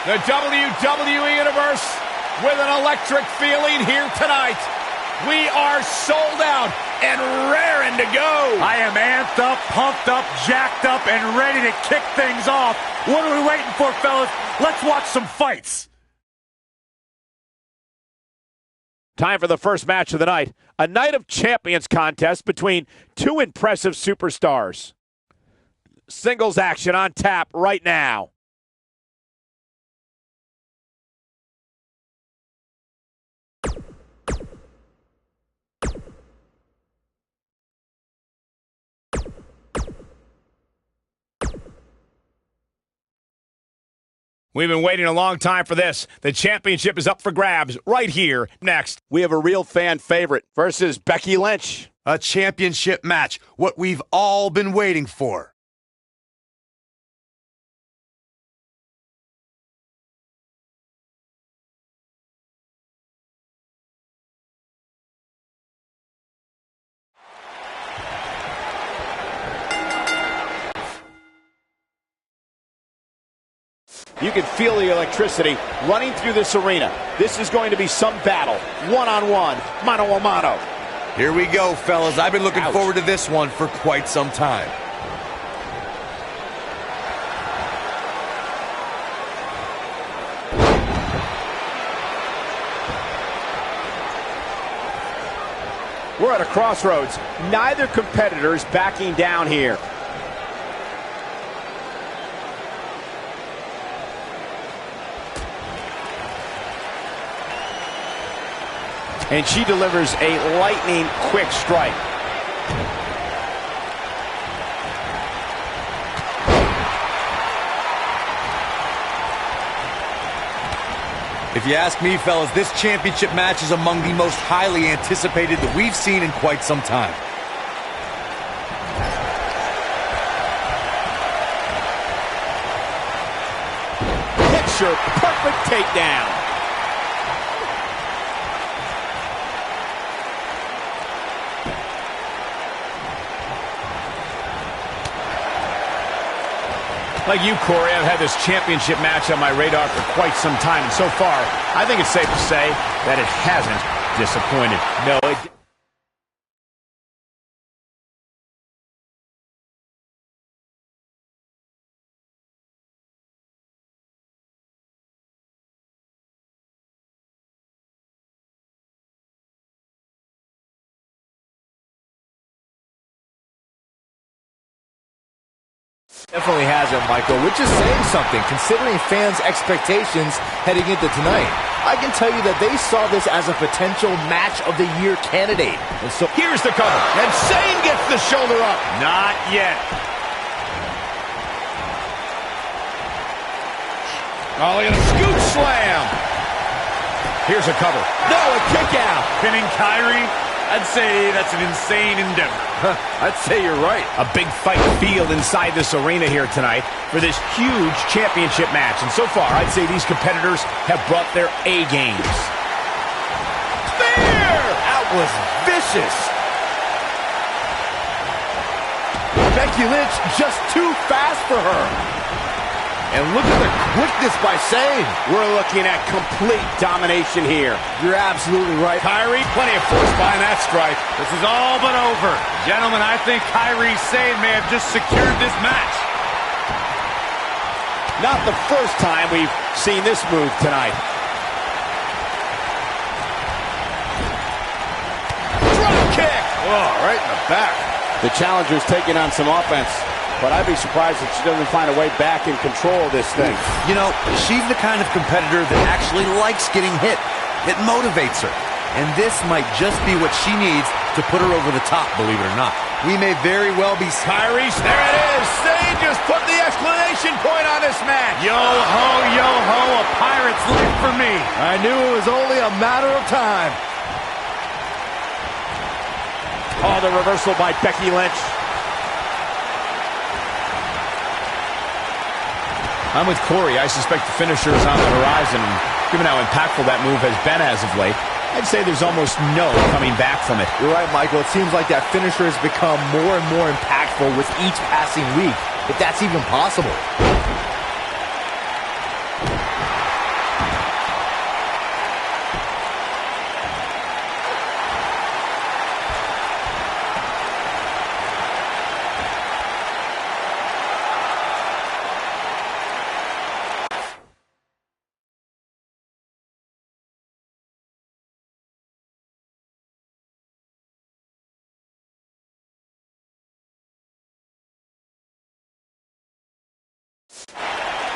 The WWE Universe with an electric feeling here tonight. We are sold out and raring to go. I am amped up, pumped up, jacked up, and ready to kick things off. What are we waiting for, fellas? Let's watch some fights. Time for the first match of the night. A Night of Champions contest between two impressive superstars. Singles action on tap right now. We've been waiting a long time for this. The championship is up for grabs right here next. We have a real fan favorite versus Becky Lynch. A championship match, what we've all been waiting for. You can feel the electricity running through this arena. This is going to be some battle. One-on-one, mano-a-mano. Here we go, fellas. I've been looking Ouch. forward to this one for quite some time. We're at a crossroads. Neither competitor is backing down here. And she delivers a lightning quick strike. If you ask me, fellas, this championship match is among the most highly anticipated that we've seen in quite some time. Picture perfect takedown. Like you, Corey, I've had this championship match on my radar for quite some time. And so far, I think it's safe to say that it hasn't disappointed. No, it... Definitely hasn't, Michael, which is saying something, considering fans' expectations heading into tonight. I can tell you that they saw this as a potential match of the year candidate. And so here's the cover, and Zayn gets the shoulder up. Not yet. Oh, look at a scoop slam. Here's a cover. No, a kick out. Pinning Kyrie, I'd say that's an insane endeavor. I'd say you're right. A big fight field inside this arena here tonight for this huge championship match. And so far, I'd say these competitors have brought their A games. Spear! That was vicious. Becky Lynch just too fast for her. And look at the quickness by Zayn. We're looking at complete domination here. You're absolutely right. Kyrie, plenty of force behind that strike. This is all but over. Gentlemen, I think Kyrie Sane may have just secured this match. Not the first time we've seen this move tonight. Drop kick. Oh, right in the back. The challenger's taking on some offense, but I'd be surprised if she doesn't find a way back in control of this thing. You know, she's the kind of competitor that actually likes getting hit. It motivates her. And this might just be what she needs to put her over the top, believe it or not. We may very well be... Kyrie, there it is. Zayn just put the exclamation point on this match. Yo ho, a pirate's life for me. I knew it was only a matter of time. Oh, the reversal by Becky Lynch. I'm with Corey. I suspect the finisher is on the horizon. And given how impactful that move has been as of late, I'd say there's almost no coming back from it. You're right, Michael. It seems like that finisher has become more and more impactful with each passing week, if that's even possible.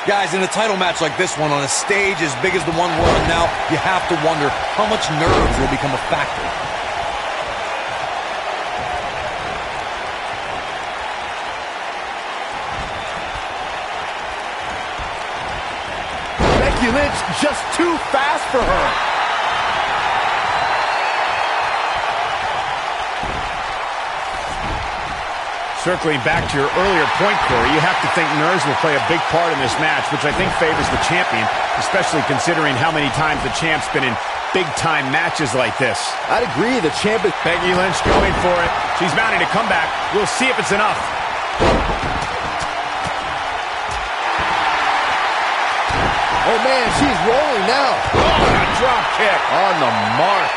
Guys, in a title match like this one, on a stage as big as the one we're on now, you have to wonder how much nerves will become a factor. Becky Lynch just too fast for her. Circling back to your earlier point, Corey, you have to think nerves will play a big part in this match, which I think favors the champion, especially considering how many times the champ's been in big-time matches like this. I'd agree, the champ is... Becky Lynch going for it. She's mounting a comeback. We'll see if it's enough. Oh, man, she's rolling now. Oh, a drop kick. On the mark.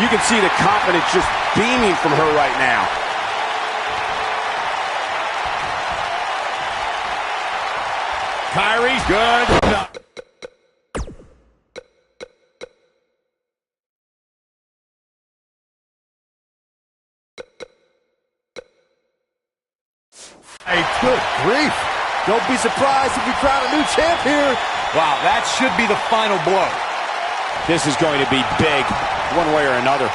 You can see the confidence just beaming from her right now. Kyrie's good. No. Hey, good grief. Don't be surprised if we crown a new champ here. Wow, that should be the final blow. This is going to be big, one way or another.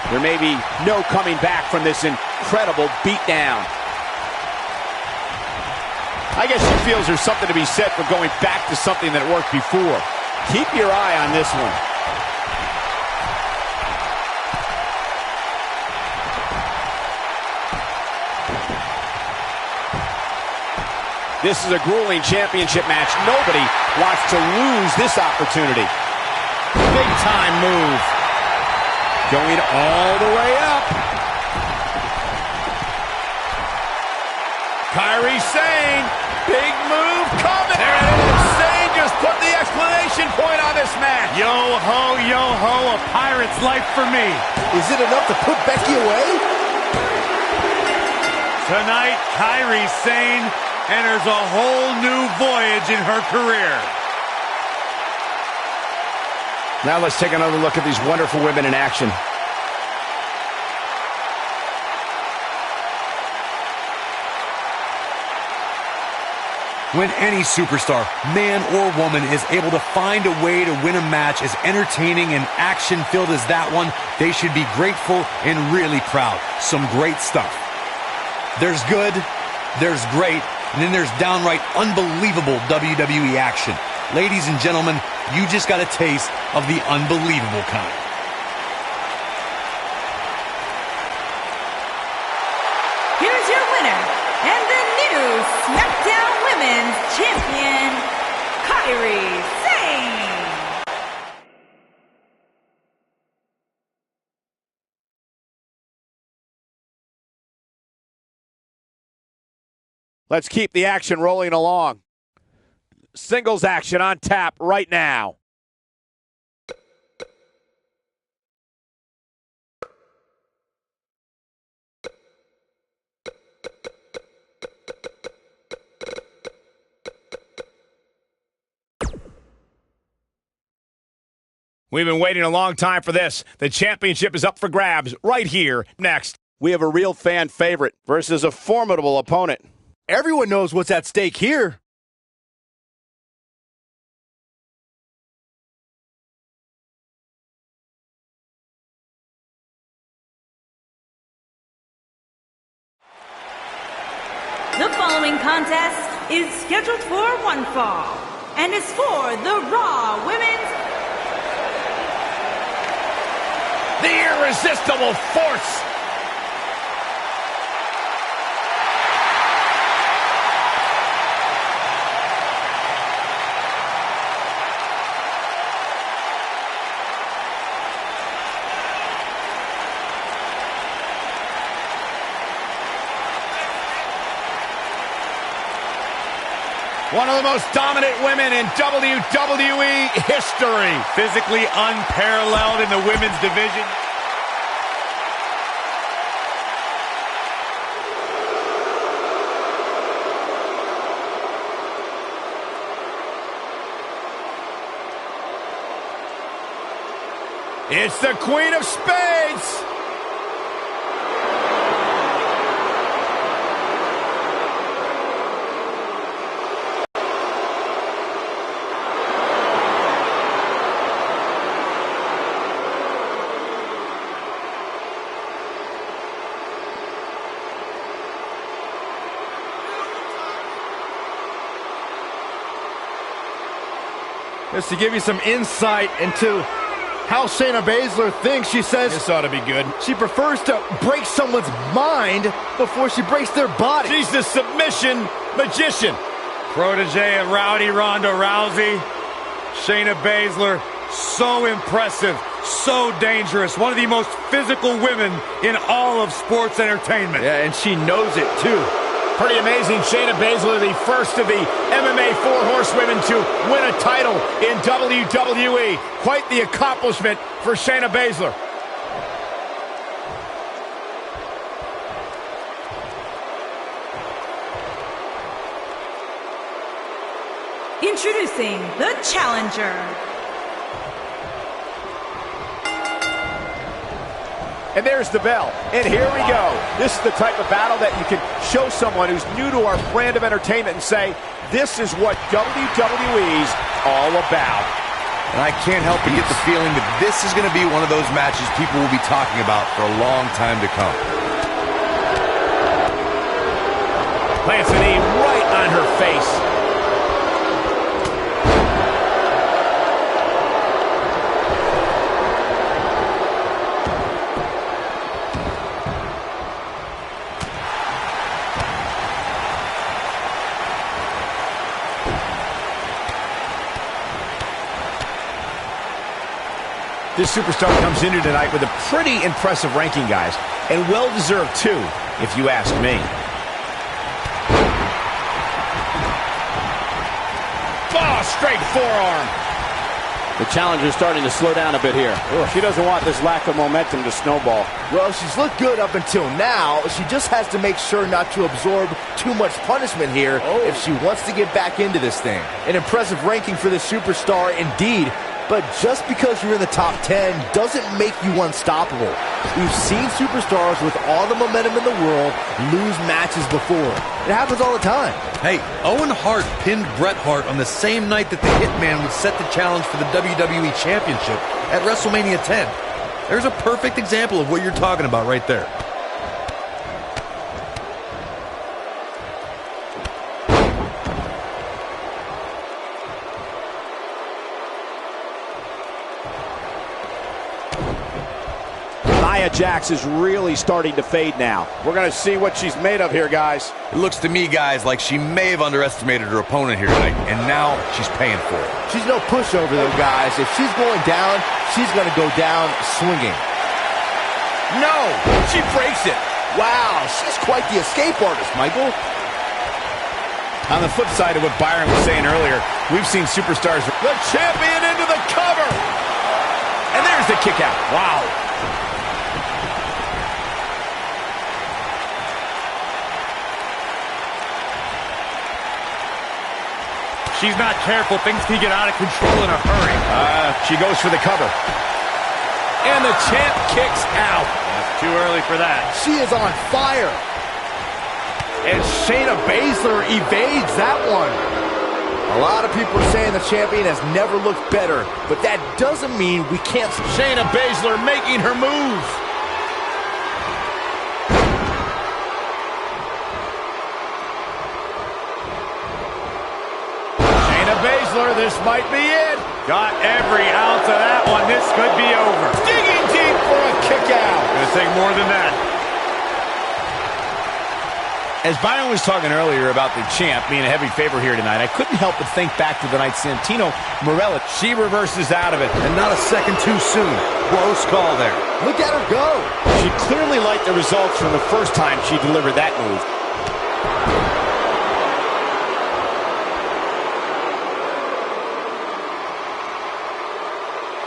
There may be no coming back from this incredible beatdown. I guess she feels there's something to be said for going back to something that worked before. Keep your eye on this one. This is a grueling championship match. Nobody wants to lose this opportunity. Big time move. Going all the way up. Kairi Sane, big move coming. There it is. Sane just put the exclamation point on this match. Yo ho, a pirate's life for me. Is it enough to put Becky away? Tonight, Kairi Sane enters a whole new voyage in her career. Now let's take another look at these wonderful women in action. When any superstar, man or woman, is able to find a way to win a match as entertaining and action-filled as that one, they should be grateful and really proud. Some great stuff. There's good, there's great, and then there's downright unbelievable WWE action. Ladies and gentlemen, you just got a taste of the unbelievable kind. Here's your winner, and the new SmackDown Women's Champion, Kairi Sane. Let's keep the action rolling along. Singles action on tap right now. We've been waiting a long time for this. The championship is up for grabs right here, next. We have a real fan favorite versus a formidable opponent. Everyone knows what's at stake here. The following contest is scheduled for one fall and is for the Raw Women's The irresistible force. One of the most dominant women in WWE history. Physically unparalleled in the women's division. It's the Queen of Spades. Just to give you some insight into how Shayna Baszler thinks, she says this ought to be good. She prefers to break someone's mind before she breaks their body. She's the submission magician. Protege of Rowdy Ronda Rousey. Shayna Baszler, so impressive, so dangerous. One of the most physical women in all of sports entertainment. Yeah, and she knows it too. Pretty amazing. Shayna Baszler, the first of the MMA 4 horsewomen to win a title in WWE. Quite the accomplishment for Shayna Baszler. Introducing the challenger. And there's the bell. And here we go. This is the type of battle that you can show someone who's new to our brand of entertainment and say, this is what WWE's all about. And I can't help but get the feeling that this is going to be one of those matches people will be talking about for a long time to come. Plants a knee right on her face. This superstar comes into tonight with a pretty impressive ranking, guys, and well-deserved too, if you ask me. Oh, straight forearm. The challenger's starting to slow down a bit here. She doesn't want this lack of momentum to snowball. Well, she's looked good up until now. She just has to make sure not to absorb too much punishment here if she wants to get back into this thing. An impressive ranking for this superstar indeed. But just because you're in the top 10 doesn't make you unstoppable. We've seen superstars with all the momentum in the world lose matches before. It happens all the time. Hey, Owen Hart pinned Bret Hart on the same night that the Hitman would set the challenge for the WWE Championship at WrestleMania 10. There's a perfect example of what you're talking about right there. Nia Jax is really starting to fade now. We're going to see what she's made of here, guys. It looks to me, guys, like she may have underestimated her opponent here tonight, and now she's paying for it. She's no pushover, though, guys. If she's going down, she's going to go down swinging. No, she breaks it. Wow, she's quite the escape artist, Michael. On the flip side of what Byron was saying earlier, we've seen superstars. The champion into the cover. And there's the kick out. Wow. She's not careful. Things can get out of control in a hurry. She goes for the cover. And the champ kicks out. That's too early for that. She is on fire. And Shayna Baszler evades that one. A lot of people are saying the champion has never looked better, but that doesn't mean we can't. Shayna Baszler making her move. Baszler, this might be it. Got every ounce of that one. This could be over. Digging deep for a kick out. Gonna take more than that. As Byron was talking earlier about the champ being a heavy favorite here tonight, I couldn't help but think back to the night Santino Marella. She reverses out of it. And not a second too soon. Close call there. Look at her go. She clearly liked the results from the first time she delivered that move.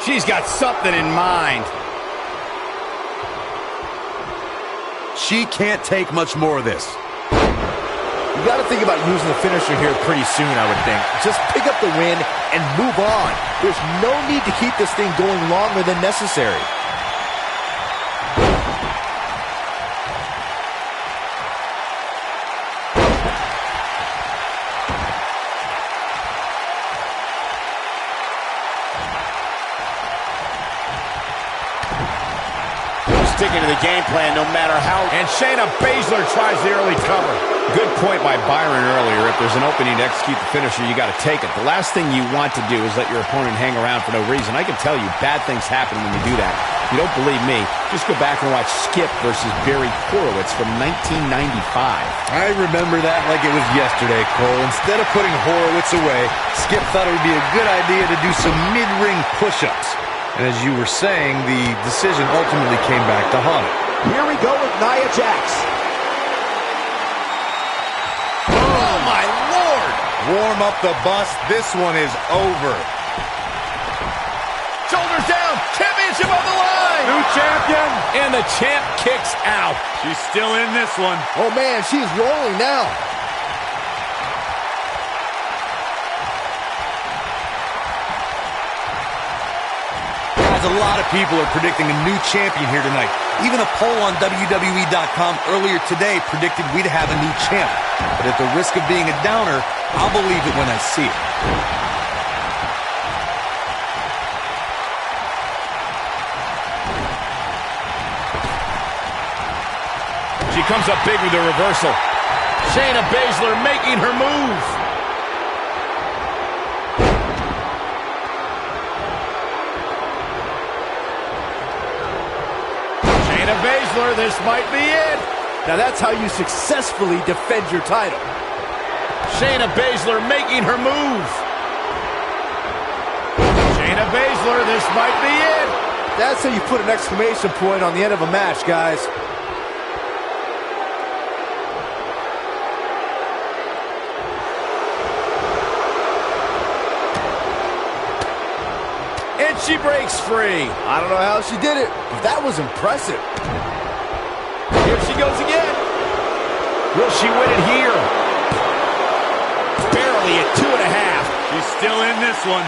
She's got something in mind. She can't take much more of this. You got to think about using the finisher here pretty soon, I would think. Just pick up the win and move on. There's no need to keep this thing going longer than necessary. Sticking to the game plan no matter how. And Shayna Baszler tries the early cover. Good point by Byron earlier. If there's an opening to execute the finisher, you got to take it. The last thing you want to do is let your opponent hang around for no reason. I can tell you, bad things happen when you do that. If you don't believe me, just go back and watch Skip versus Barry Horowitz from 1995. I remember that like it was yesterday, Cole. Instead of putting Horowitz away, Skip thought it would be a good idea to do some mid-ring push-ups. And as you were saying, the decision ultimately came back to haunt it. Here we go with Nia Jax. Oh, my Lord! Warm up the bus. This one is over. Shoulders down. Championship on the line. New champion. And the champ kicks out. She's still in this one. Oh, man, she's rolling now. A lot of people are predicting a new champion here tonight. Even a poll on WWE.com earlier today predicted we'd have a new champ. But at the risk of being a downer, I'll believe it when I see it. She comes up big with a reversal. Shayna Baszler making her move. Baszler, this might be it. Now that's how you successfully defend your title. Shayna Baszler making her move. Shayna Baszler, this might be it. That's how you put an exclamation point on the end of a match, guys. And she breaks free. I don't know how she did it, but that was impressive. Here she goes again. Will she win it here? Barely at 2.5. She's still in this one.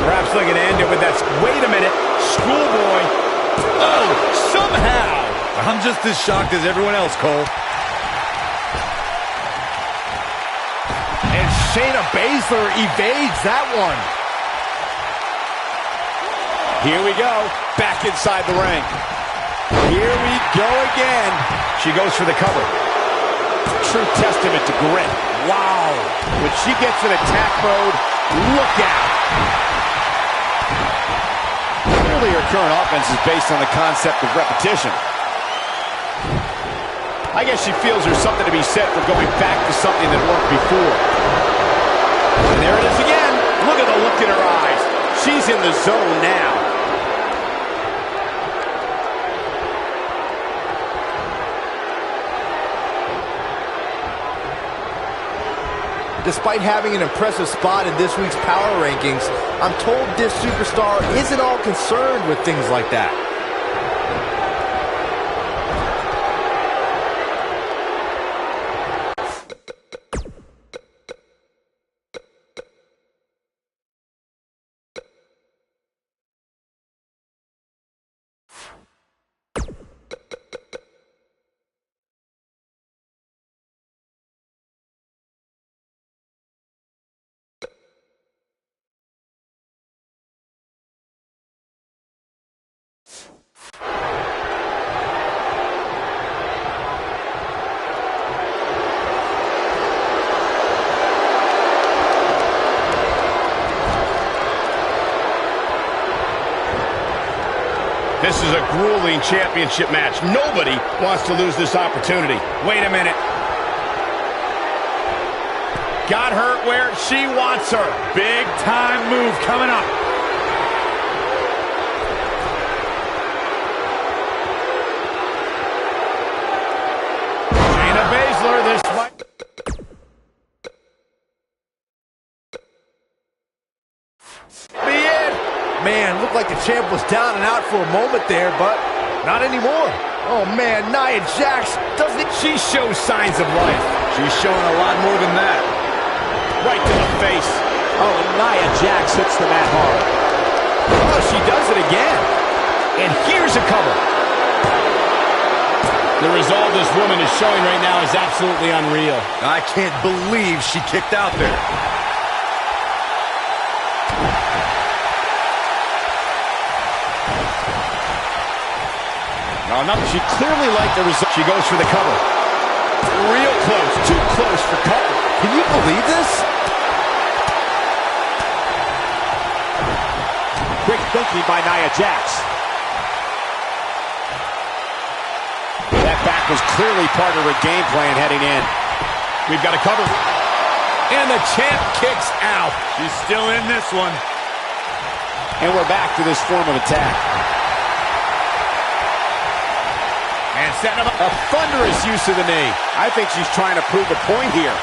Perhaps they can end it with that. Wait a minute. Schoolboy. Oh, somehow. I'm just as shocked as everyone else, Cole. And Shayna Baszler evades that one. Here we go. Back inside the ring. Here we go again. She goes for the cover. True testament to grit. Wow. When she gets in attack mode, look out. Clearly her current offense is based on the concept of repetition. I guess she feels there's something to be said for going back to something that worked before. And there it is again. Look at the look in her eyes. She's in the zone now. Despite having an impressive spot in this week's power rankings, I'm told this superstar isn't all concerned with things like that. This is a grueling championship match. Nobody wants to lose this opportunity. Wait a minute. Got her where she wants her. Big time move coming up. Shayna man, looked like the champ was down and out for a moment there, but not anymore. Oh man, Nia Jax doesn't... She shows signs of life. She's showing a lot more than that. Right to the face. Oh, and Nia Jax hits the mat hard. Oh, she does it again. And here's a cover. The resolve this woman is showing right now is absolutely unreal. I can't believe she kicked out there. No, she clearly liked the result. She goes for the cover. Real close, too close for cover. Can you believe this? Quick thinking by Nia Jax. That back was clearly part of her game plan heading in. We've got a cover. And the champ kicks out. She's still in this one. And we're back to this form of attack. And setting up A thunderous use of the knee. I think she's trying to prove a point here.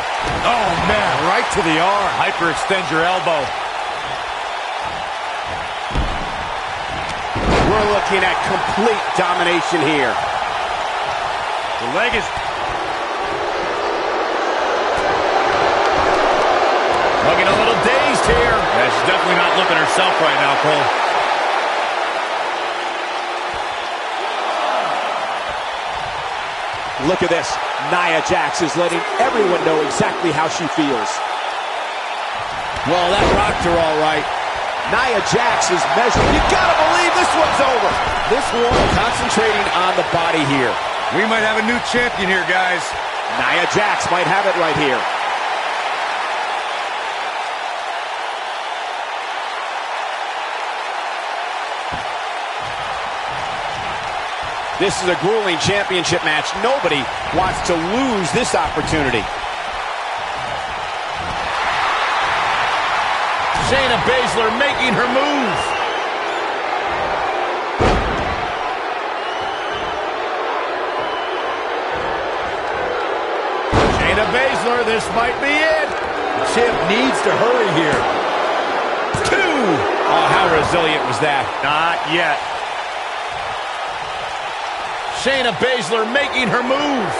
Oh, man, right to the arm. Hyperextend your elbow. We're looking at complete domination here. The leg is... looking a little dazed here. Yeah, she's definitely not looking herself right now, Cole. Look at this. Nia Jax is letting everyone know exactly how she feels. Well, that rocked her all right. Nia Jax is measuring. You gotta believe this one's over. This one concentrating on the body here. We might have a new champion here, guys. Nia Jax might have it right here. This is a grueling championship match. Nobody wants to lose this opportunity. Shayna Baszler making her move. Shayna Baszler, this might be it. The champ needs to hurry here. 2. Oh, how resilient was that? Not yet. Shayna Baszler making her move.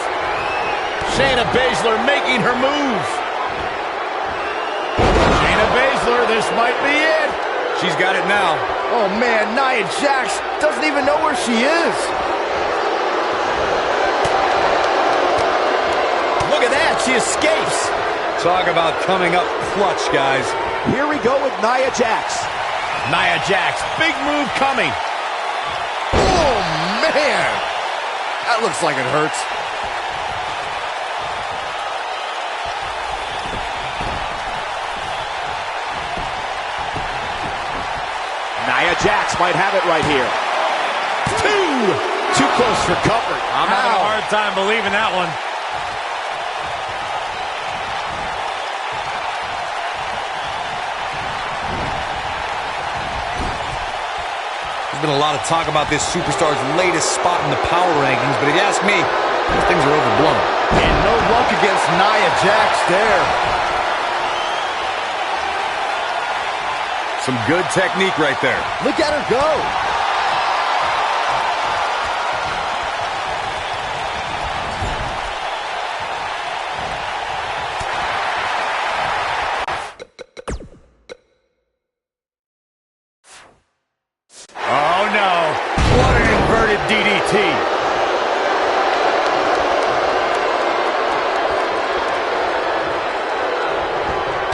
Shayna Baszler making her move. Shayna Baszler, this might be it. She's got it now. Oh man, Nia Jax doesn't even know where she is. Look at that, she escapes. Talk about coming up clutch, guys. Here we go with Nia Jax. Nia Jax, big move coming. Oh man, that looks like it hurts. Nia Jax might have it right here. 2. Too close for comfort. I'm having a hard time believing that one. There's been a lot of talk about this superstar's latest spot in the power rankings, but if you ask me, those things are overblown. And no luck against Nia Jax there. Some good technique right there. Look at her go. Oh, no. What an inverted DDT.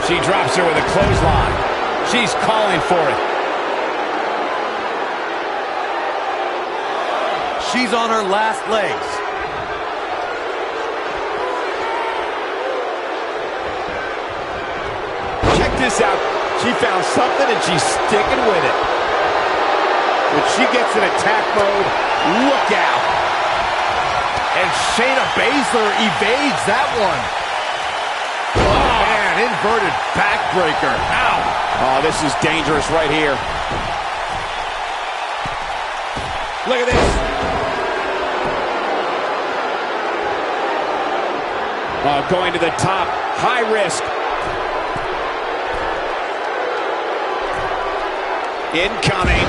She drops her with a clothesline. She's calling for it. She's on her last legs. Check this out. She found something and she's sticking with it. When she gets in attack mode, look out. And Shayna Baszler evades that one. Oh man, inverted backbreaker. Ow. Oh, this is dangerous right here. Look at this. Oh, going to the top. High risk. Incoming.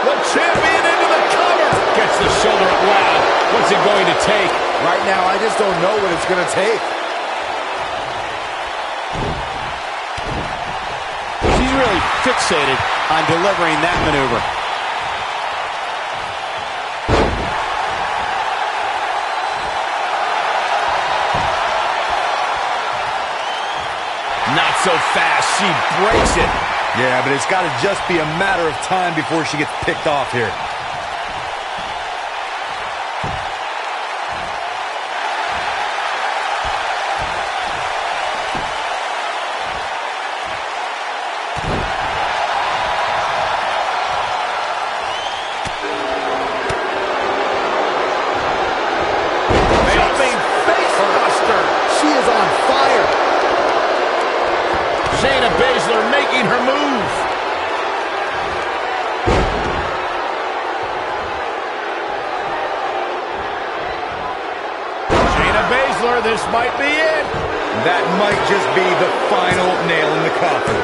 The champion into the cover. Gets the shoulder up. Wow. What's it going to take? Right now, I just don't know what it's going to take. She's really fixated on delivering that maneuver. Not so fast. She breaks it. Yeah, but it's got to just be a matter of time before she gets picked off here. Jumping face buster. She is on fire. Shayna Baszler making her move. Shayna Baszler, this might be it. That might just be the final nail in the coffin.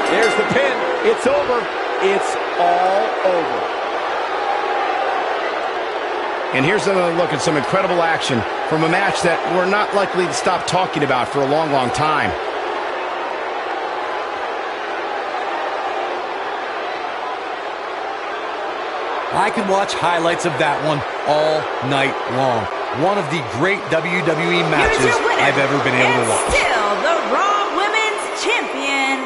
There's the pin. It's over. It's all over. And here's another look at some incredible action from a match that we're not likely to stop talking about for a long, long time. I can watch highlights of that one all night long. One of the great WWE matches Here's your winner, I've ever been able to and watch. still the Raw Women's Champion.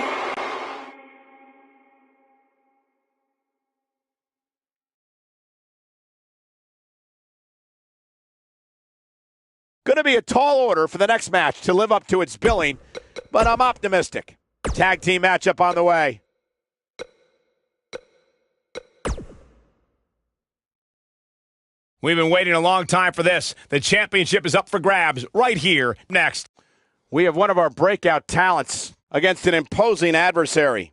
Going to be a tall order for the next match to live up to its billing, but I'm optimistic. Tag team matchup on the way. We've been waiting a long time for this. The championship is up for grabs right here next. We have one of our breakout talents against an imposing adversary.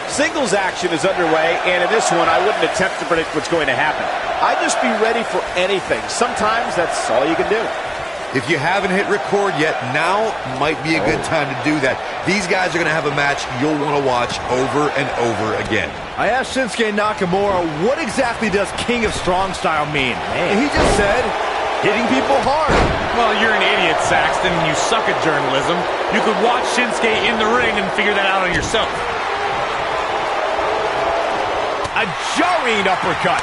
Singles action is underway, and in this one, I wouldn't attempt to predict what's going to happen. I'd just be ready for anything. Sometimes that's all you can do. If you haven't hit record yet, now might be a good time to do that. These guys are going to have a match you'll want to watch over and over again. I asked Shinsuke Nakamura, what exactly does King of Strong Style mean? And he just said, hitting people hard. Well, you're an idiot, Saxton, and you suck at journalism. You could watch Shinsuke in the ring and figure that out on yourself. A jarring uppercut.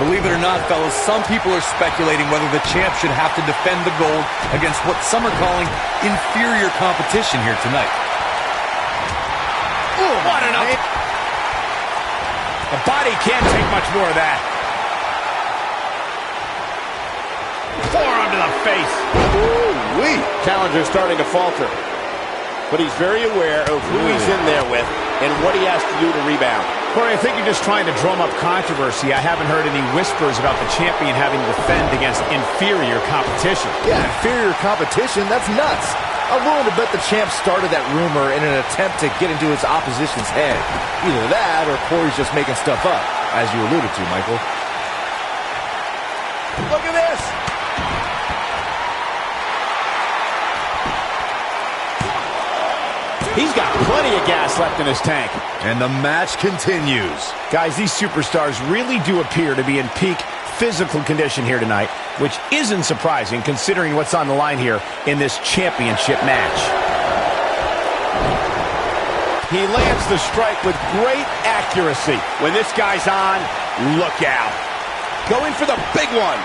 Believe it or not, fellas, some people are speculating whether the champ should have to defend the gold against what some are calling inferior competition here tonight. Ooh, what an up. The body can't take much more of that. Forearm to the face. Ooh-wee. Challenger's starting to falter. But he's very aware of who he's in there with and what he has to do to rebound. Corey, I think you're just trying to drum up controversy. I haven't heard any whispers about the champion having to defend against inferior competition. Yeah, inferior competition? That's nuts. I'm willing to bet the champ started that rumor in an attempt to get into his opposition's head. Either that or Corey's just making stuff up, as you alluded to, Michael. Look at this. He's got plenty of gas left in his tank. And the match continues. Guys, these superstars really do appear to be in peak physical condition here tonight, which isn't surprising considering what's on the line here in this championship match. He lands the strike with great accuracy. When this guy's on, look out. Going for the big one.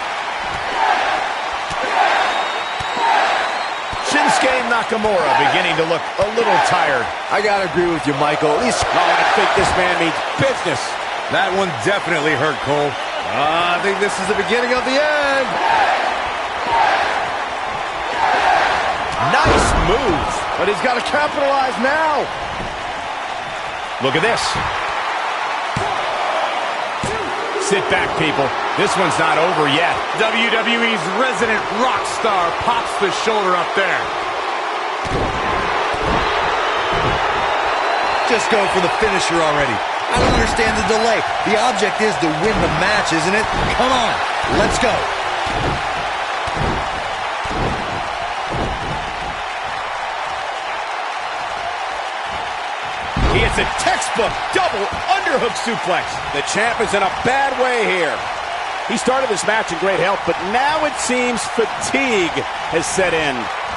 Shinsuke Nakamura beginning to look a little tired. I gotta agree with you, Michael. At least I think this man means business. That one definitely hurt, Cole. I think this is the beginning of the end. Nice move. But he's got to capitalize now. Look at this. Sit back, people. This one's not over yet. WWE's resident rock star pops the shoulder up there. Just go for the finisher already. I don't understand the delay. The object is to win the match, isn't it? Come on, let's go. He hits a textbook double underhook suplex. The champ is in a bad way here. He started this match in great health, but now it seems fatigue has set in.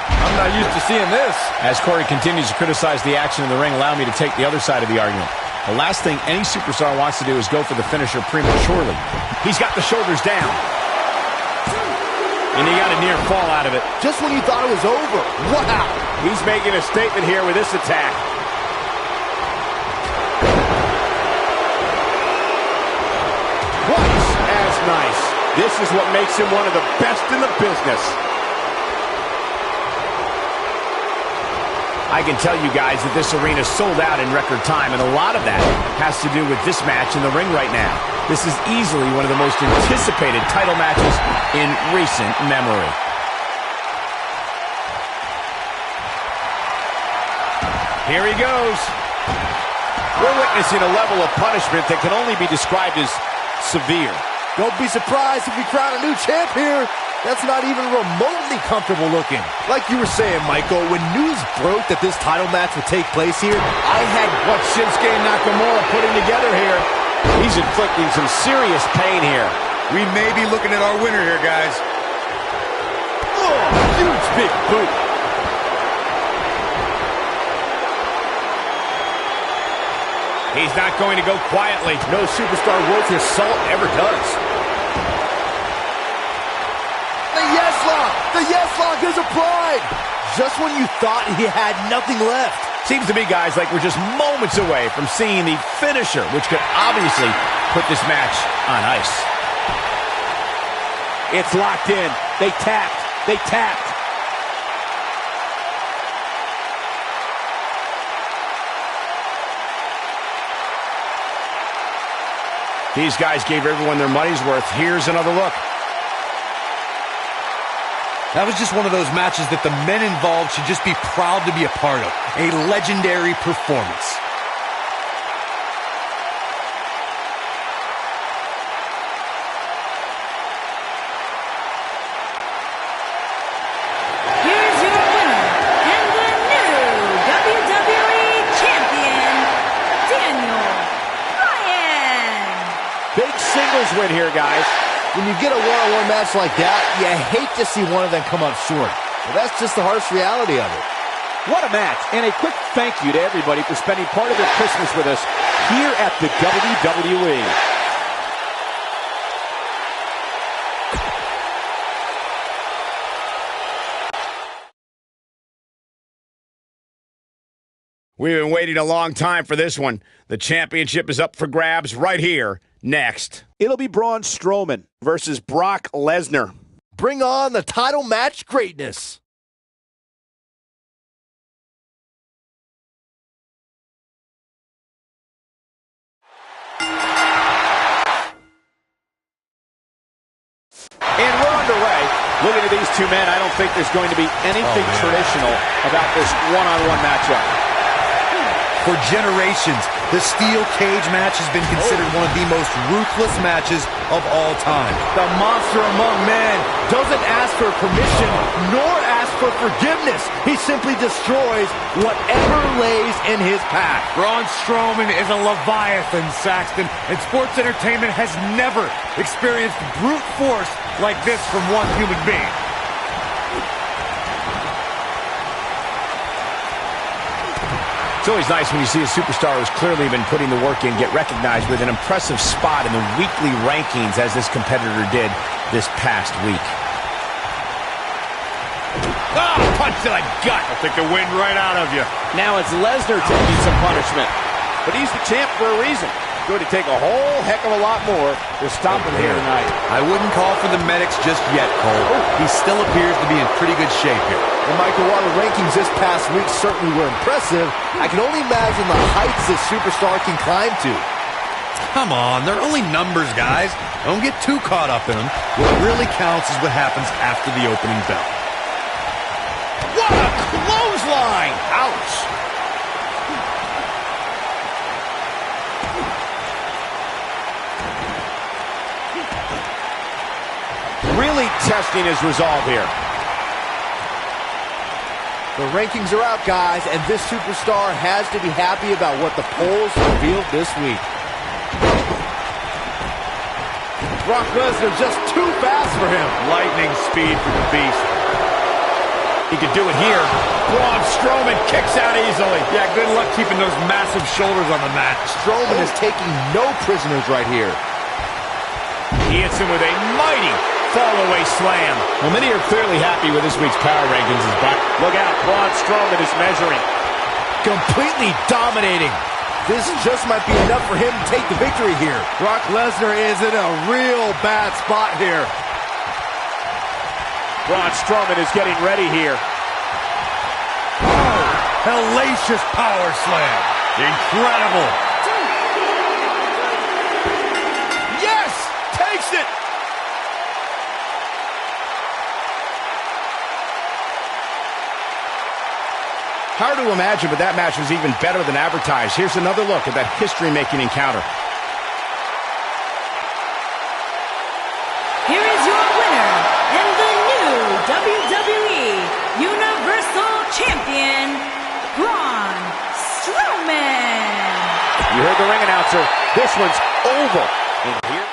I'm not used to seeing this. As Corey continues to criticize the action in the ring, allow me to take the other side of the argument. The last thing any superstar wants to do is go for the finisher prematurely. He's got the shoulders down. And he got a near fall out of it. Just when you thought it was over. Wow. He's making a statement here with this attack. Twice as nice. This is what makes him one of the best in the business. I can tell you guys that this arena sold out in record time, and a lot of that has to do with this match in the ring right now. This is easily one of the most anticipated title matches in recent memory. Here he goes. We're witnessing a level of punishment that can only be described as severe. Don't be surprised if we crown a new champ here. That's not even remotely comfortable looking. Like you were saying, Michael, when news broke that this title match would take place here, I had What Shinsuke Nakamura putting together here. He's inflicting some serious pain here. We may be looking at our winner here, guys. Oh, huge big boot. He's not going to go quietly. no superstar worth his salt ever does. The yes lock is applied. Just when you thought he had nothing left. Seems to me, guys, like we're just moments away from seeing the finisher, which could obviously put this match on ice. It's locked in. They tapped. They tapped. These guys gave everyone their money's worth. Here's another look. That was just one of those matches that the men involved should just be proud to be a part of. A legendary performance. Here's your winner and the new WWE Champion, Daniel Bryan. Big singles win here, guys. When you get a one-on-one match like that, you hate to see one of them come up short. But that's just the harsh reality of it. What a match, and a quick thank you to everybody for spending part of their Christmas with us here at the WWE. We've been waiting a long time for this one. The championship is up for grabs right here, next. It'll be Braun Strowman versus Brock Lesnar. Bring on the title match greatness. And we're underway. Looking at these two men, I don't think there's going to be anything traditional about this one-on-one matchup. For generations, the steel cage match has been considered one of the most ruthless matches of all time. The monster among men doesn't ask for permission nor ask for forgiveness. He simply destroys whatever lays in his path. Braun Strowman is a Leviathan, Saxton, and sports entertainment has never experienced brute force like this from one human being. It's always nice when you see a superstar who's clearly been putting the work in get recognized with an impressive spot in the weekly rankings as this competitor did this past week. Oh, punch to the gut. I'll take the wind right out of you. Now it's Lesnar taking some punishment. But he's the champ for a reason. Going to take a whole heck of a lot more to stop him here tonight. I wouldn't call for the medics just yet, Cole. He still appears to be in pretty good shape here. And Michael, while the rankings this past week certainly were impressive, I can only imagine the heights this superstar can climb to. Come on, they're only numbers, guys. Don't get too caught up in them. What really counts is what happens after the opening bell. What a clothesline! Ouch! Really testing his resolve here. The rankings are out, guys, and this superstar has to be happy about what the polls revealed this week. Brock Lesnar just too fast for him. Lightning speed for the Beast. He could do it here. Braun Strowman kicks out easily. Yeah, good luck keeping those massive shoulders on the mat. Strowman is taking no prisoners right here. He hits him with a mighty fall-away slam. Well, many are clearly happy with this week's power rankings. Look out, Braun Strowman is measuring. Completely dominating. This just might be enough for him to take the victory here. Brock Lesnar is in a real bad spot here. Braun Strowman is getting ready here. Oh, hellacious power slam. Incredible. Yes! Takes it! Hard to imagine, but that match was even better than advertised. Here's another look at that history-making encounter. Here is your winner and the new WWE Universal Champion, Braun Strowman. You heard the ring announcer. This one's over. And here...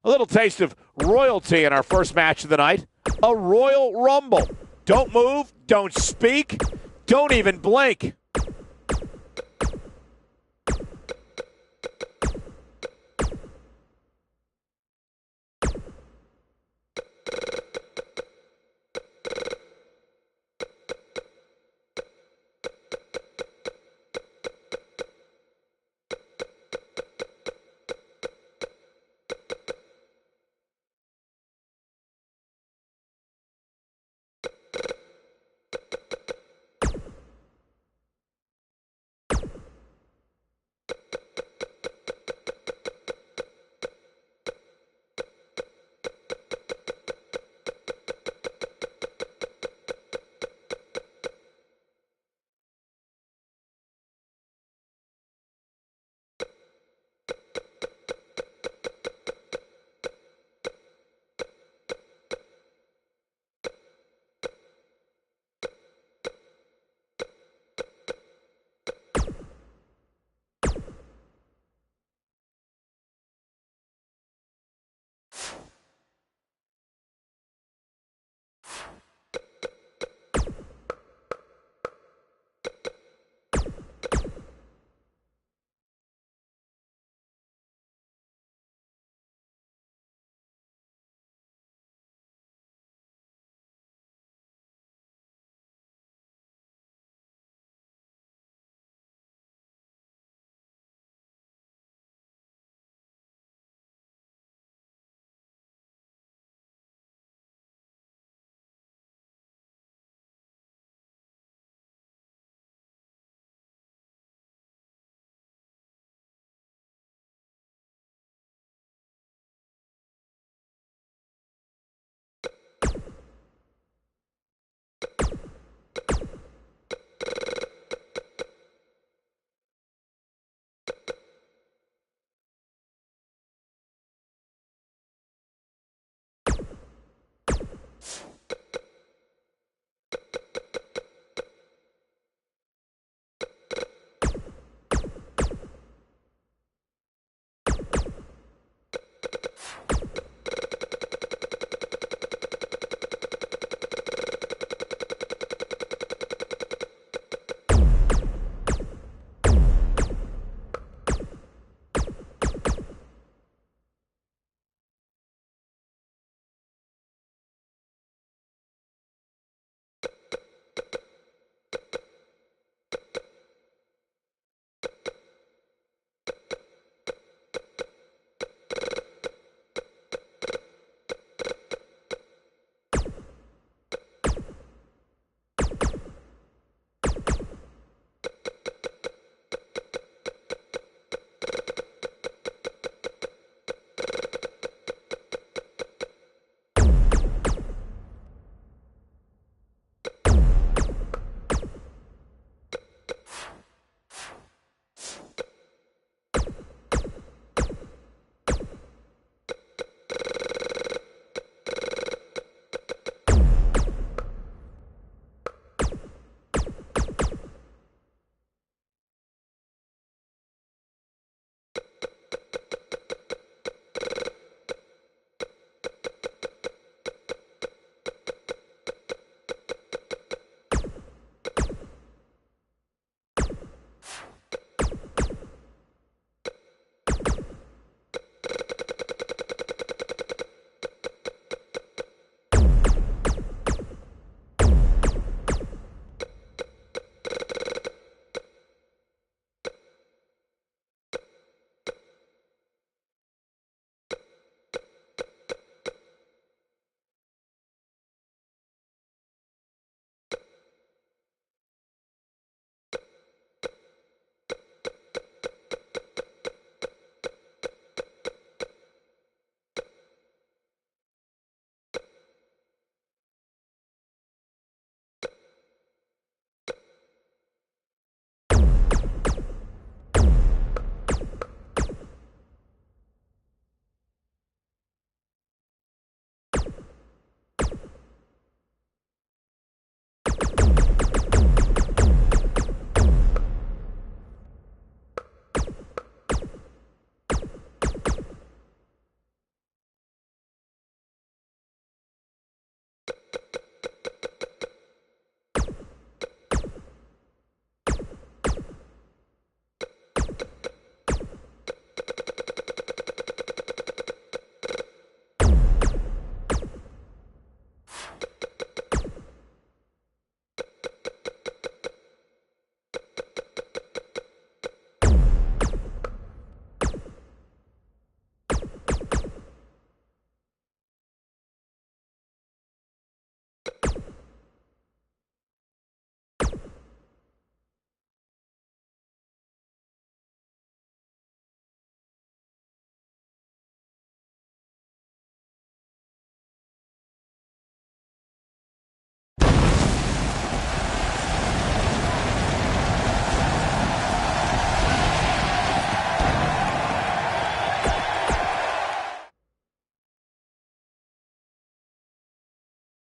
A little taste of royalty in our first match of the night. A Royal Rumble. Don't move, don't speak, don't even blink.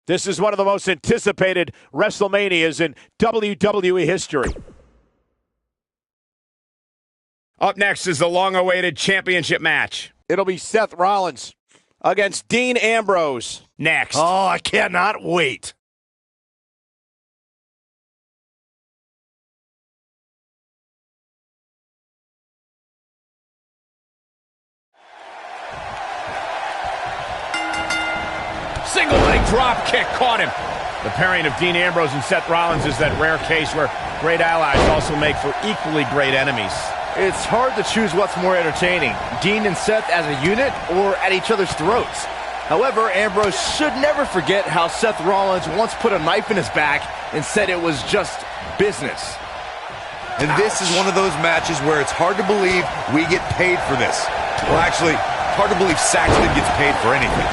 This is one of the most anticipated WrestleManias in WWE history. Up next is the long-awaited championship match. It'll be Seth Rollins against Dean Ambrose. Next. Oh, I cannot wait. Single leg drop kick caught him. The pairing of Dean Ambrose and Seth Rollins is that rare case where great allies also make for equally great enemies. It's hard to choose what's more entertaining, Dean and Seth as a unit or at each other's throats. However, Ambrose should never forget how Seth Rollins once put a knife in his back and said it was just business. And this is one of those matches where it's hard to believe we get paid for this. Well, actually, hard to believe Saxton gets paid for anything.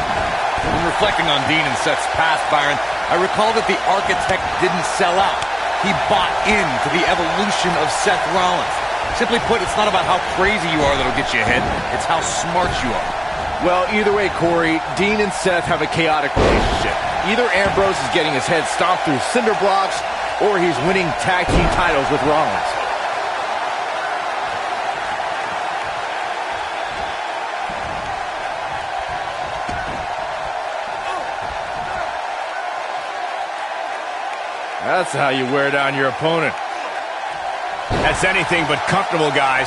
When reflecting on Dean and Seth's past, Byron, I recall that the Architect didn't sell out. He bought into the evolution of Seth Rollins. Simply put, it's not about how crazy you are that'll get you ahead. It's how smart you are. Well, either way, Corey, Dean and Seth have a chaotic relationship. Either Ambrose is getting his head stomped through cinder blocks, or he's winning tag team titles with Rollins. That's how you wear down your opponent. That's anything but comfortable, guys.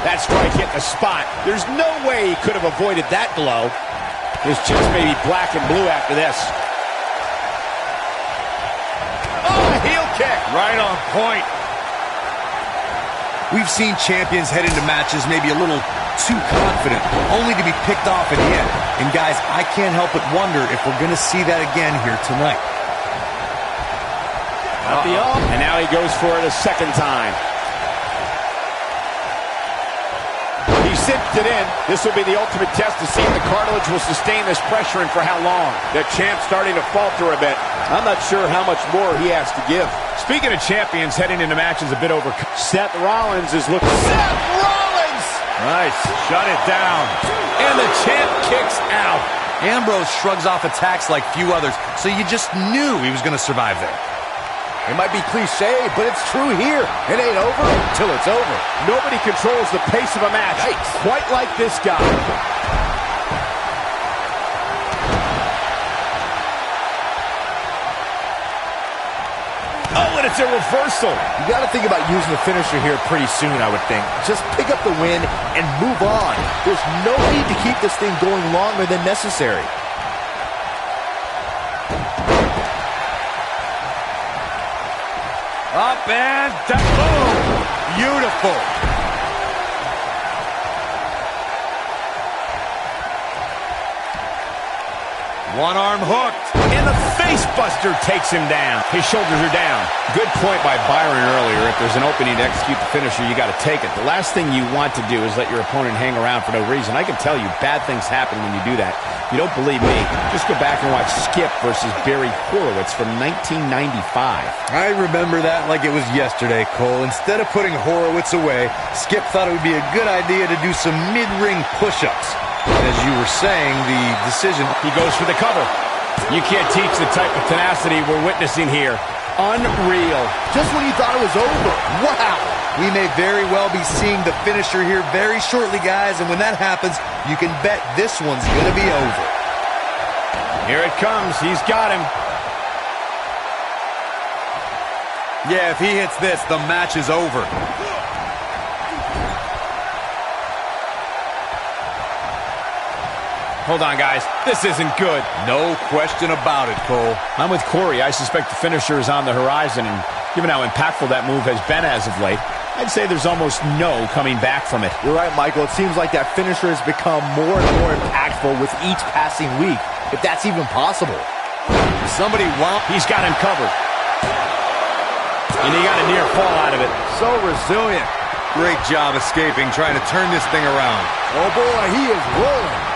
That strike hit the spot. There's no way he could have avoided that blow. His chest may be black and blue after this. Oh, heel kick. Right on point. We've seen champions head into matches maybe a little too confident, only to be picked off in the end. And guys, I can't help but wonder if we're going to see that again here tonight. And now he goes for it a second time. He cinched it in. This will be the ultimate test to see if the cartilage will sustain this pressure and for how long. The champ's starting to falter a bit. I'm not sure how much more he has to give. Speaking of champions heading into matches a bit over. Seth Rollins is looking. Seth Rollins! Nice. Shut it down. And the champ kicks out. Ambrose shrugs off attacks like few others, so you just knew he was going to survive there. It might be cliche, but it's true here. It ain't over until it's over. Nobody controls the pace of a match quite like this guy. Oh, and it's a reversal. You got to think about using the finisher here pretty soon, I would think. Just pick up the win and move on. There's no need to keep this thing going longer than necessary. Up and down. Boom. Beautiful. One arm hooked. And the face buster takes him down. His shoulders are down. Good point by Byron earlier. If there's an opening to execute the finisher, you got to take it. The last thing you want to do is let your opponent hang around for no reason. I can tell you, bad things happen when you do that. If you don't believe me, just go back and watch Skip versus Barry Horowitz from 1995. I remember that like it was yesterday, Cole. Instead of putting Horowitz away, Skip thought it would be a good idea to do some mid-ring push-ups. And as you were saying, the decision... He goes for the cover. You can't teach the type of tenacity we're witnessing here. Unreal. Just when you thought it was over. Wow. We may very well be seeing the finisher here very shortly, guys. And when that happens, you can bet this one's going to be over. Here it comes. He's got him. Yeah, if he hits this, the match is over. Hold on, guys. This isn't good. No question about it, Cole. I'm with Corey. I suspect the finisher is on the horizon, and given how impactful that move has been as of late, I'd say there's almost no coming back from it. You're right, Michael. It seems like that finisher has become more and more impactful with each passing week, if that's even possible. Somebody He's got him covered. And he got a near fall out of it. So resilient. Great job escaping, trying to turn this thing around. Oh, boy, he is rolling.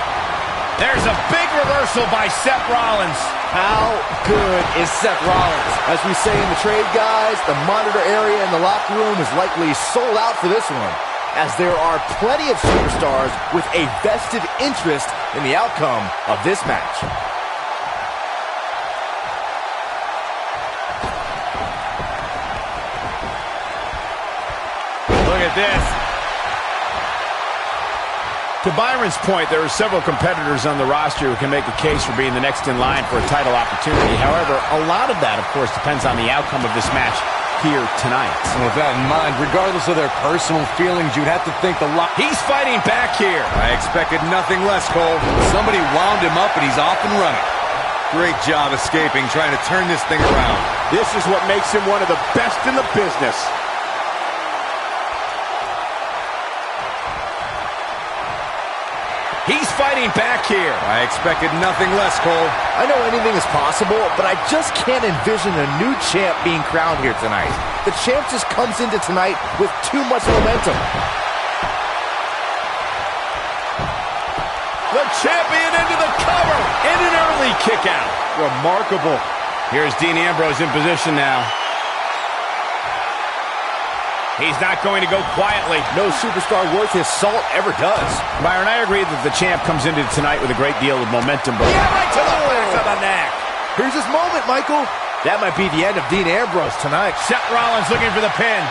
There's a big reversal by Seth Rollins. How good is Seth Rollins? As we say in the trade, guys, the monitor area in the locker room is likely sold out for this one, as there are plenty of superstars with a vested interest in the outcome of this match. at this. To Byron's point, there are several competitors on the roster who can make a case for being the next in line for a title opportunity. However, a lot of that, of course, depends on the outcome of this match here tonight. And with that in mind, regardless of their personal feelings, you'd have to think the lot. He's fighting back here. I expected nothing less, Cole. Somebody wound him up, and he's off and running. Great job escaping, trying to turn this thing around. This is what makes him one of the best in the business. He's fighting back here. I expected nothing less, Cole. I know anything is possible, but I just can't envision a new champ being crowned here tonight. The champ just comes into tonight with too much momentum. The champion into the cover and an early kick out. Remarkable. Here's Dean Ambrose in position now. He's not going to go quietly. No superstar worth his salt ever does. Byron, I agree that the champ comes into tonight with a great deal of momentum. But Yeah, right to the back of the neck. Here's his moment, Michael. That might be the end of Dean Ambrose tonight. Seth Rollins looking for the pin.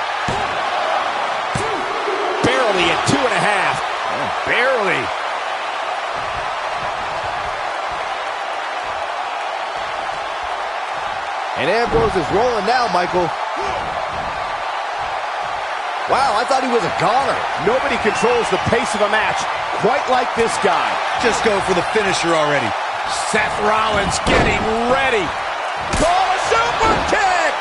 Barely at 2.5. Oh, barely. And Ambrose is rolling now, Michael. Wow, I thought he was a goner. Nobody controls the pace of a match quite like this guy. Just go for the finisher already. Seth Rollins getting ready. Call a super kick!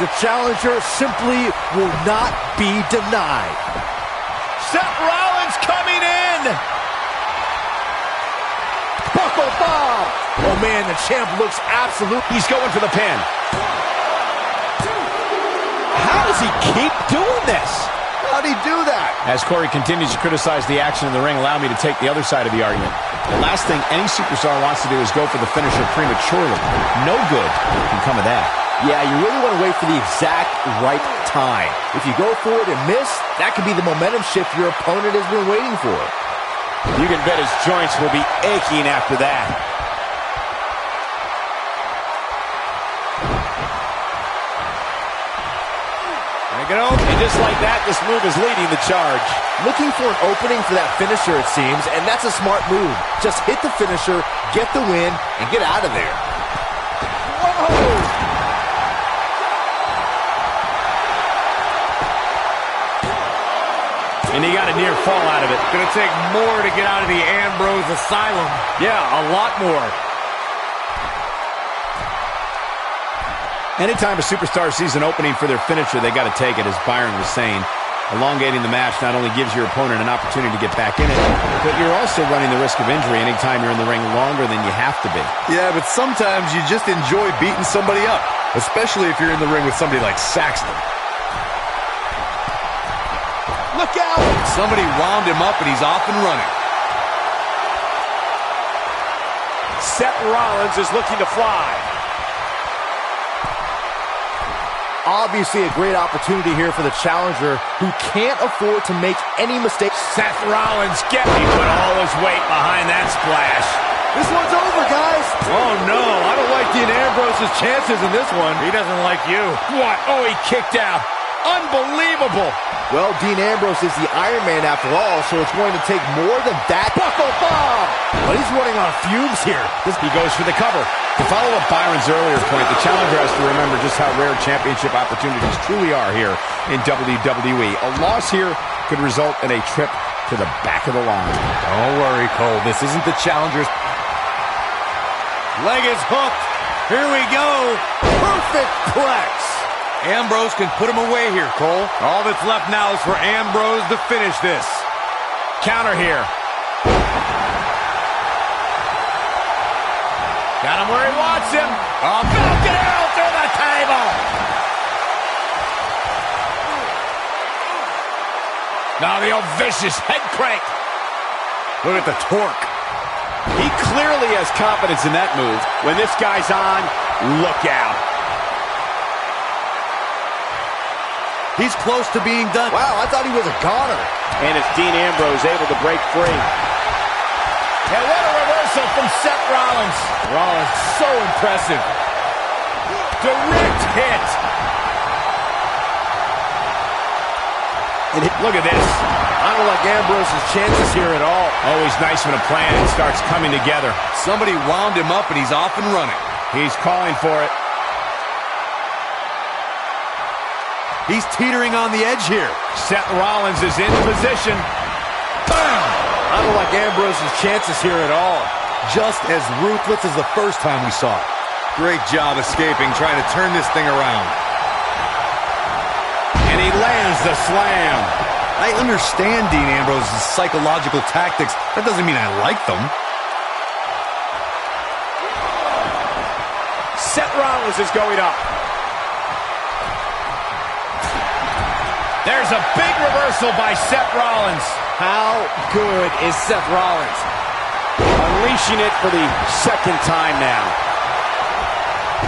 The challenger simply will not be denied. Seth Rollins coming in. Buckle bomb! Oh man, the champ looks absolute. He's going for the pin. How does he keep doing this? How'd he do that? As Corey continues to criticize the action in the ring, allow me to take the other side of the argument. The last thing any superstar wants to do is go for the finisher prematurely. No good can come of that. Yeah, you really want to wait for the exact right time. If you go for it and miss, that could be the momentum shift your opponent has been waiting for. You can bet his joints will be aching after that. And just like that, this move is leading the charge. Looking for an opening for that finisher, it seems, and that's a smart move. Just hit the finisher, get the win, and get out of there. Whoa! And he got a near fall out of it. Gonna take more to get out of the Ambrose Asylum. Yeah, a lot more. Anytime a superstar sees an opening for their finisher, they got to take it, as Byron was saying. Elongating the match not only gives your opponent an opportunity to get back in it, but you're also running the risk of injury anytime you're in the ring longer than you have to be. Yeah, but sometimes you just enjoy beating somebody up, especially if you're in the ring with somebody like Saxton. Look out! Somebody wound him up and he's off and running. Seth Rollins is looking to fly. Obviously a great opportunity here for the challenger, who can't afford to make any mistakes. Seth Rollins he put all his weight behind that splash. This one's over, guys. Oh no, I don't like Dean Ambrose's chances in this one. He doesn't like you. What? Oh, he kicked out. Unbelievable. Well, Dean Ambrose is the Iron Man after all, so it's going to take more than that. Buckle bomb! But he's running on fumes here. He goes for the cover. To follow up Byron's earlier point, the challenger has to remember just how rare championship opportunities truly are here in WWE. A loss here could result in a trip to the back of the line. Don't worry, Cole. This isn't the challenger's. Leg is hooked. Here we go. Perfect plex. Ambrose can put him away here, Cole. All that's left now is for Ambrose to finish this. Counter here. Got him where he wants him. Oh, Falcon Arrow through the table. Now the old vicious head crank. Look at the torque. He clearly has confidence in that move. When this guy's on, look out. He's close to being done. Wow, I thought he was a goner. And it's Dean Ambrose able to break free. And what a reversal from Seth Rollins. Rollins, so impressive. Direct hit. And look at this. I don't like Ambrose's chances here at all. Always nice when a plan starts coming together. Somebody wound him up, and he's off and running. He's calling for it. He's teetering on the edge here. Seth Rollins is in position. Bam! I don't like Ambrose's chances here at all. Just as ruthless as the first time we saw it. Great job escaping, trying to turn this thing around. And he lands the slam. I understand Dean Ambrose's psychological tactics. That doesn't mean I like them. Seth Rollins is going up. There's a big reversal by Seth Rollins. How good is Seth Rollins? Unleashing it for the second time now.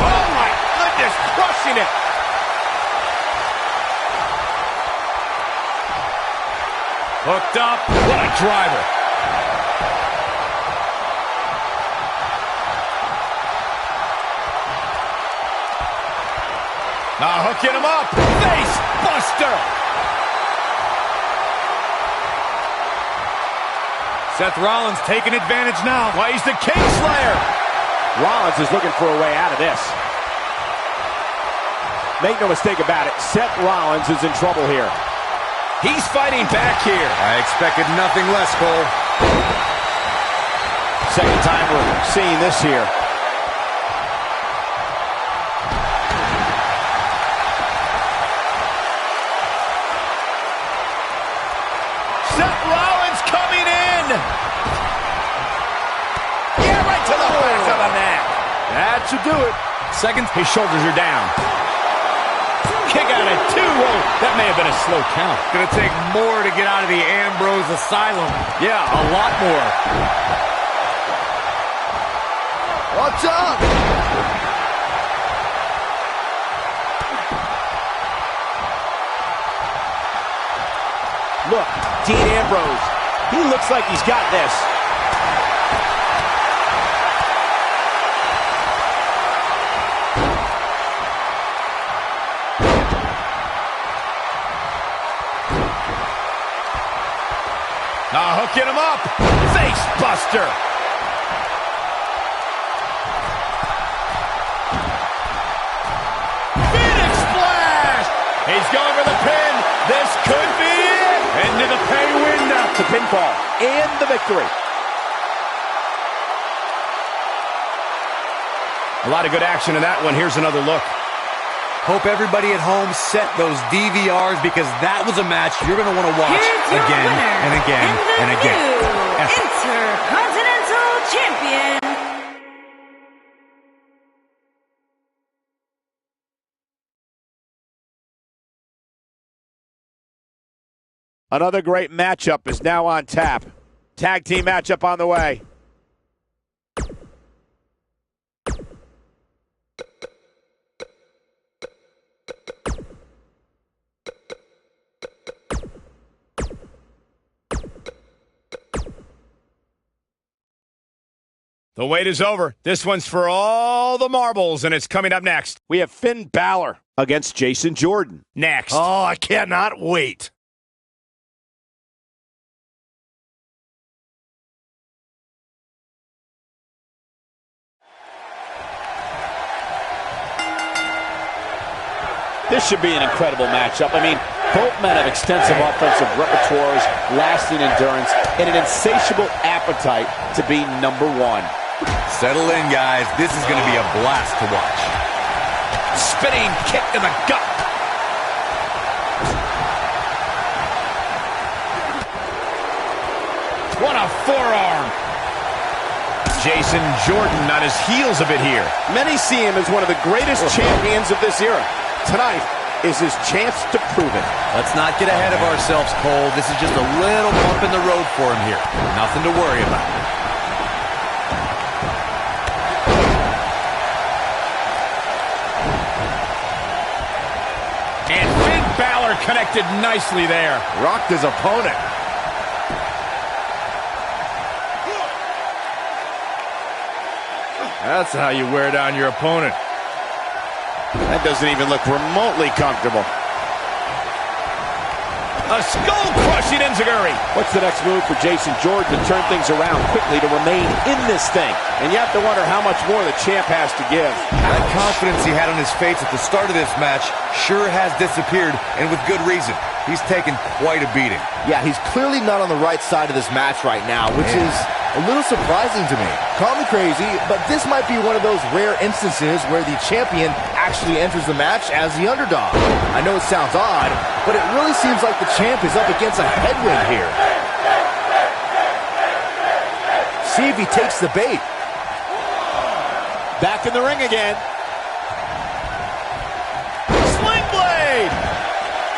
Oh my goodness, crushing it. Hooked up. What a driver. Now hooking him up. Face buster. Seth Rollins taking advantage now. Well, he's the Kingslayer. Rollins is looking for a way out of this. Make no mistake about it, Seth Rollins is in trouble here. He's fighting back here. I expected nothing less, Cole. Second time we're seeing this here. Seth Rollins coming in. Yeah, right to the back of the neck. That should do it. Second, his shoulders are down. Kick out at 2. Whoa, that may have been a slow count. Gonna take more to get out of the Ambrose Asylum. Yeah, a lot more. Watch out! Look, Dean Ambrose. He looks like he's got this. Now hooking him up. Face buster. Phoenix splash. He's going for the pin. This could be it. Into the pay window. The pinfall and the victory. A lot of good action in that one. Here's another look. Hope everybody at home set those DVRs because that was a match you're going to want to watch Here's your again winner, and again and again. the new Intercontinental Champion, Another great matchup is now on tap. Tag team matchup on the way. The wait is over. This one's for all the marbles, and it's coming up next. We have Finn Balor against Jason Jordan. Next. Oh, I cannot wait. This should be an incredible matchup. I mean, both men have extensive offensive repertoires, lasting endurance, and an insatiable appetite to be number one. Settle in, guys. This is going to be a blast to watch. Spinning kick to the gut. What a forearm. Jason Jordan on his heels a bit here. Many see him as one of the greatest champions of this era. Tonight is his chance to prove it. Let's not get ahead of ourselves, Cole. This is just a little bump in the road for him here. Nothing to worry about. And Finn Balor connected nicely there. Rocked his opponent. That's how you wear down your opponent. That doesn't even look remotely comfortable. A skull-crushing enziguri. What's the next move for Jason Jordan to turn things around quickly to remain in this thing? And you have to wonder how much more the champ has to give. That confidence he had on his face at the start of this match sure has disappeared, and with good reason. He's taken quite a beating. Yeah, he's clearly not on the right side of this match right now, which is a little surprising to me. Call me crazy, but this might be one of those rare instances where the champion actually enters the match as the underdog. I know it sounds odd, but it really seems like the champ is up against a headwind here. See if he takes the bait. Back in the ring again. Sling blade!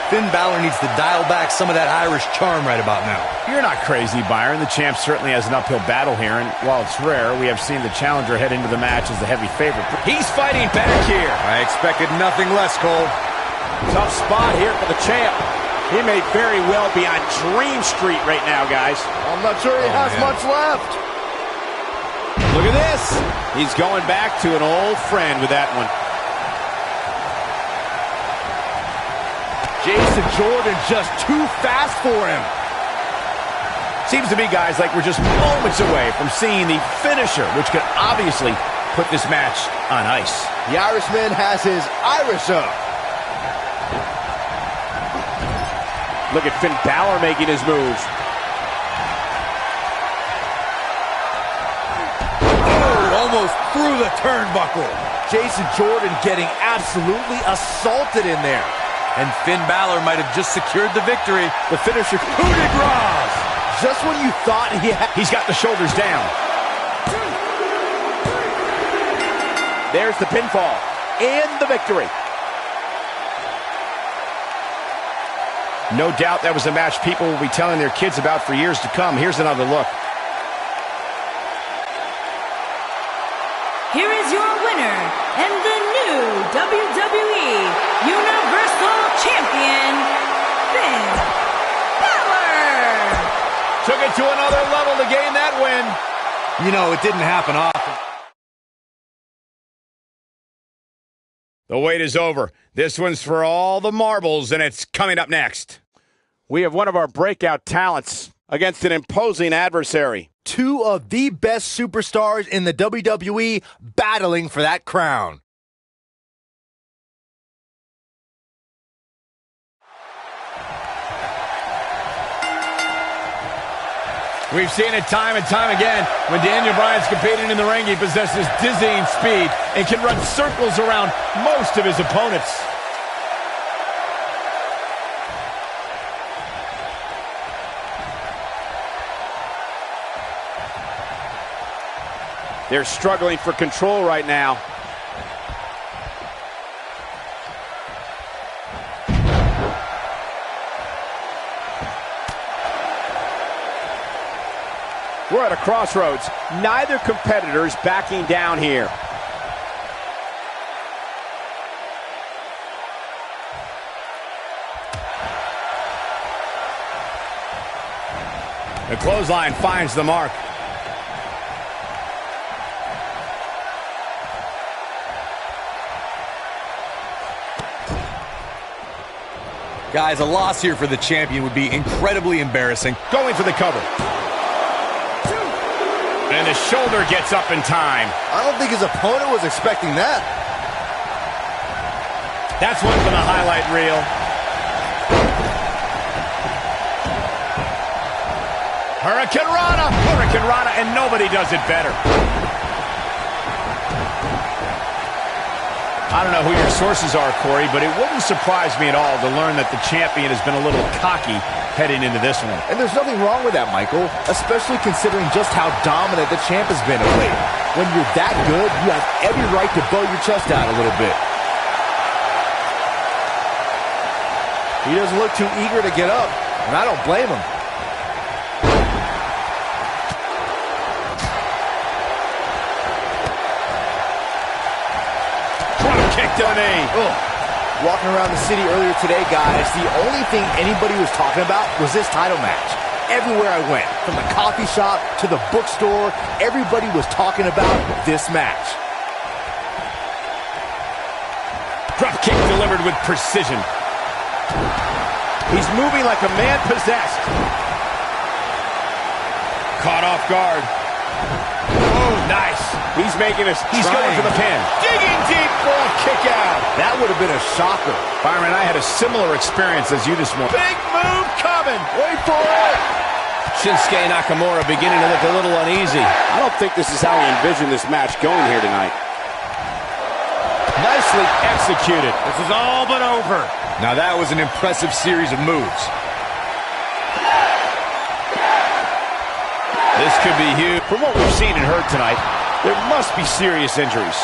Finn Balor needs to dial back some of that Irish charm right about now. You're not crazy, Byron. The champ certainly has an uphill battle here, and while it's rare, we have seen the challenger head into the match as the heavy favorite. He's fighting back here. I expected nothing less, Cole. Tough spot here for the champ. He may very well be on Dream Street right now, guys. I'm not sure he has much left. Look at this. He's going back to an old friend with that one. Jason Jordan just too fast for him. Seems to me, guys, like we're just moments away from seeing the finisher, which could obviously put this match on ice. The Irishman has his Irish up. Look at Finn Balor making his moves. Oh, almost through the turnbuckle. Jason Jordan getting absolutely assaulted in there. And Finn Balor might have just secured the victory. The finisher, coup de grace. Just when you thought he's got the shoulders down. There's the pinfall and the victory. No doubt that was a match people will be telling their kids about for years to come. Here's another look. Here is your winner and the new WWE Universal Champion, Finn Balor. Took it to another level to gain that win. You know, it didn't happen often. The wait is over. This one's for all the marbles, and it's coming up next. We have one of our breakout talents against an imposing adversary. two of the best superstars in the WWE battling for that crown. We've seen it time and time again. When Daniel Bryan's competing in the ring, he possesses dizzying speed and can run circles around most of his opponents. They're struggling for control right now. We're at a crossroads. Neither competitor's backing down here. The clothesline finds the mark. Guys, a loss here for the champion would be incredibly embarrassing. Going for the cover. And the shoulder gets up in time. I don't think his opponent was expecting that. That's one from the highlight reel. Hurricane Rana, and nobody does it better. I don't know who your sources are, Corey, but it wouldn't surprise me at all to learn that the champion has been a little cocky heading into this one. And there's nothing wrong with that, Michael, especially considering just how dominant the champ has been of late. When you're that good, you have every right to bow your chest out a little bit. He doesn't look too eager to get up, and I don't blame him. Kick to the knee. Walking around the city earlier today, guys, the only thing anybody was talking about was this title match. Everywhere I went, from the coffee shop to the bookstore, everybody was talking about this match. Drop kick delivered with precision. He's moving like a man possessed. Caught off guard. Oh, nice. He's going for the pin. Digging deep for a kick out. That would have been a shocker. Byron, I had a similar experience as you this morning. Big move coming. Wait for it. Shinsuke Nakamura beginning to look a little uneasy. I don't think this is how he envisioned this match going here tonight. Nicely executed. This is all but over. Now that was an impressive series of moves. This could be huge. From what we've seen and heard tonight, there must be serious injuries.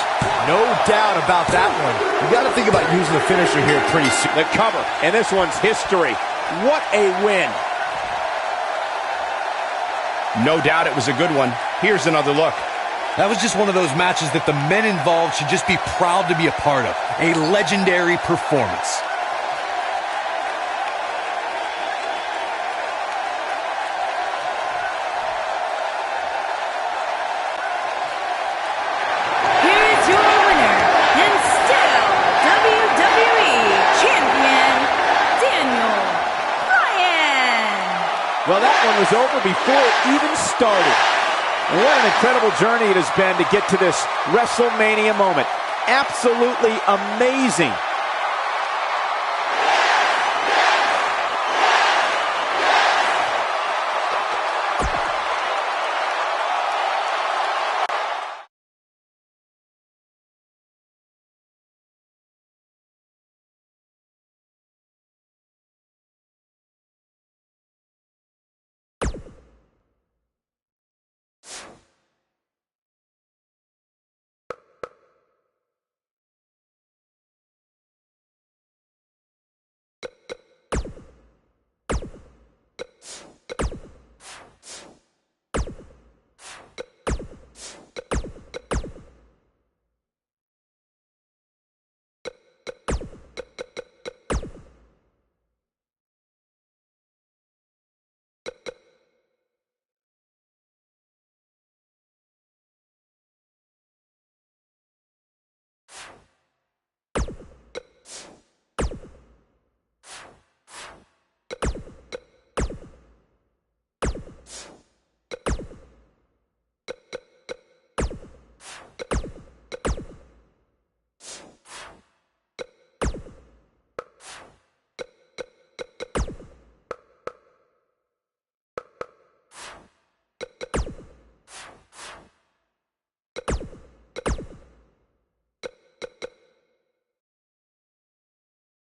No doubt about that one. You got to think about using the finisher here pretty soon. The cover, and this one's history. What a win. No doubt it was a good one. Here's another look. That was just one of those matches that the men involved should just be proud to be a part of. A legendary performance. Here's your winner, and still WWE Champion, Daniel Bryan. Well, that one was over before it even started. And what an incredible journey it has been to get to this WrestleMania moment. Absolutely amazing.